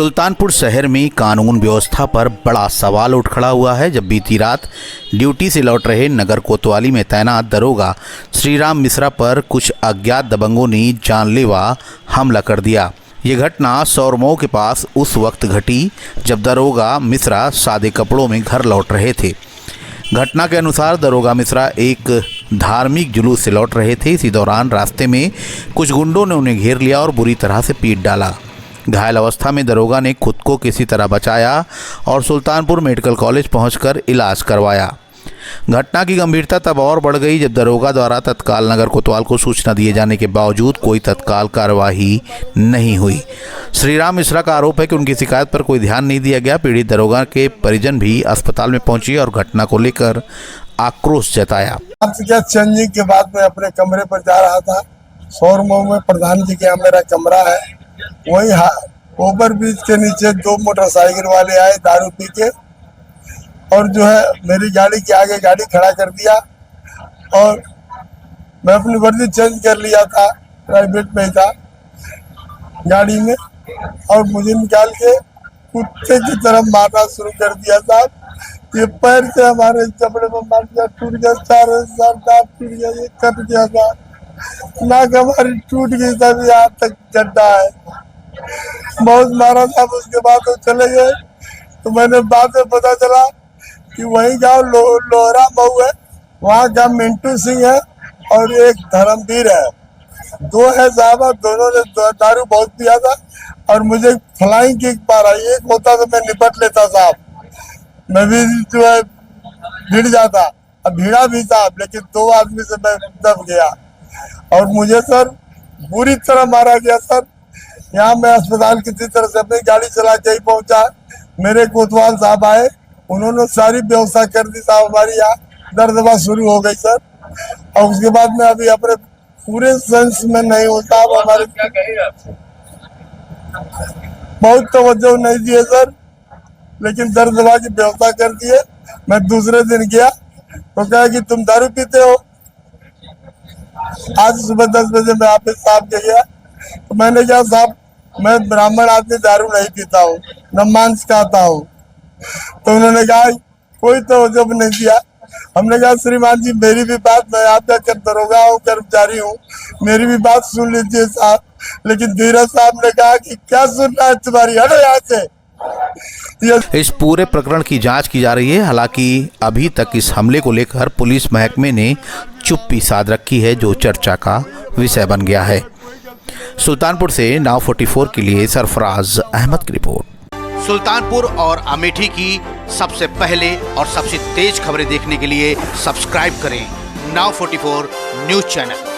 सुल्तानपुर शहर में कानून व्यवस्था पर बड़ा सवाल उठ खड़ा हुआ है जब बीती रात ड्यूटी से लौट रहे नगर कोतवाली में तैनात दरोगा श्रीराम मिश्रा पर कुछ अज्ञात दबंगों ने जानलेवा हमला कर दिया। ये घटना सौरमऊ के पास उस वक्त घटी जब दरोगा मिश्रा सादे कपड़ों में घर लौट रहे थे। घटना के अनुसार दरोगा मिश्रा एक धार्मिक जुलूस से लौट रहे थे। इसी दौरान रास्ते में कुछ गुंडों ने उन्हें घेर लिया और बुरी तरह से पीट डाला। घायल अवस्था में दरोगा ने खुद को किसी तरह बचाया और सुल्तानपुर मेडिकल कॉलेज पहुंचकर इलाज करवाया। घटना की गंभीरता तब और बढ़ गई जब दरोगा द्वारा तत्काल नगर कोतवाल को सूचना दिए जाने के बावजूद कोई तत्काल कार्रवाई नहीं हुई। श्रीराम मिश्रा का आरोप है कि उनकी शिकायत पर कोई ध्यान नहीं दिया गया। पीड़ित दरोगा के परिजन भी अस्पताल में पहुंचे और घटना को लेकर आक्रोश जताया। चेंजिंग के बाद मैं अपने कमरे पर जा रहा था। सौरमऊ में प्रधान जी के यहाँ मेरा कमरा है। वही ओवर ब्रिज के नीचे दो मोटरसाइकिल वाले आए दारू पी के और जो है मेरी गाड़ी के आगे गाड़ी खड़ा कर दिया और मैं अपनी वर्दी चेंज कर लिया था, प्राइवेट में ही था गाड़ी में, और मुझे निकाल के कुत्ते की तरफ मारना शुरू कर दिया साहब। ये पैर से हमारे चपड़े में मार दिया, टूट गया, चारों दांत टूट गया, ये कट गया था, नाक हमारी टूट गई था, यहाँ तक गड्ढा है। बहुत मारा था। उसके बाद वो चले गए तो मैंने बाद में पता चला कि वही गांव लोहरा मऊ है, वहाँ का मिंटू सिंह है और एक धर्मवीर है। दो है साहब, दोनों ने दारू बहुत पिया था और मुझे फ्लाइंग किक मारा। एक होता तो मैं निपट लेता साहब, मैं भी जो है भिड़ जाता, अब भिड़ा भी साहब, लेकिन दो आदमी से मैं दब गया और मुझे सर बुरी तरह मारा गया सर। यहाँ मैं अस्पताल किसी तरह से अपनी गाड़ी चला के ही पहुंचा। मेरे कोतवाल साहब आए, उन्होंने सारी व्यवस्था कर दी साहब। हमारी यहाँ दर्दवा शुरू हो गई सर और उसके बाद में अभी अपने पूरे सेंस में नहीं होता। हमारे बहुत तवज्जो नहीं दिए सर, लेकिन दर्दवा की व्यवस्था कर दिए। मैं दूसरे दिन गया तो कहा कि तुम दारू पीते हो। आज सुबह 10 बजे मैं ऑफिस साहब के गया तो मैंने कहा साहब मैं ब्राह्मण आदमी दारू नहीं पीता हूँ, न मांस खाता हूँ। तो उन्होंने कहा कोई तो जब नहीं दिया। हमने कहा श्रीमान जी मेरी भी बात, मैं आपका दरोगा हूँ, कर्मचारी हूँ, मेरी भी बात सुन लीजिए साहब। लेकिन धीरज साहब ने कहा कि क्या सुनना है तुम्हारी, हटो यहाँ से। इस पूरे प्रकरण की जांच की जा रही है। हालांकि अभी तक इस हमले को लेकर पुलिस महकमे ने चुप्पी साध रखी है, जो चर्चा का विषय बन गया है। सुल्तानपुर से नाव 44 के लिए सरफराज अहमद की रिपोर्ट। सुल्तानपुर और अमेठी की सबसे पहले और सबसे तेज खबरें देखने के लिए सब्सक्राइब करें नाव 44 न्यूज चैनल।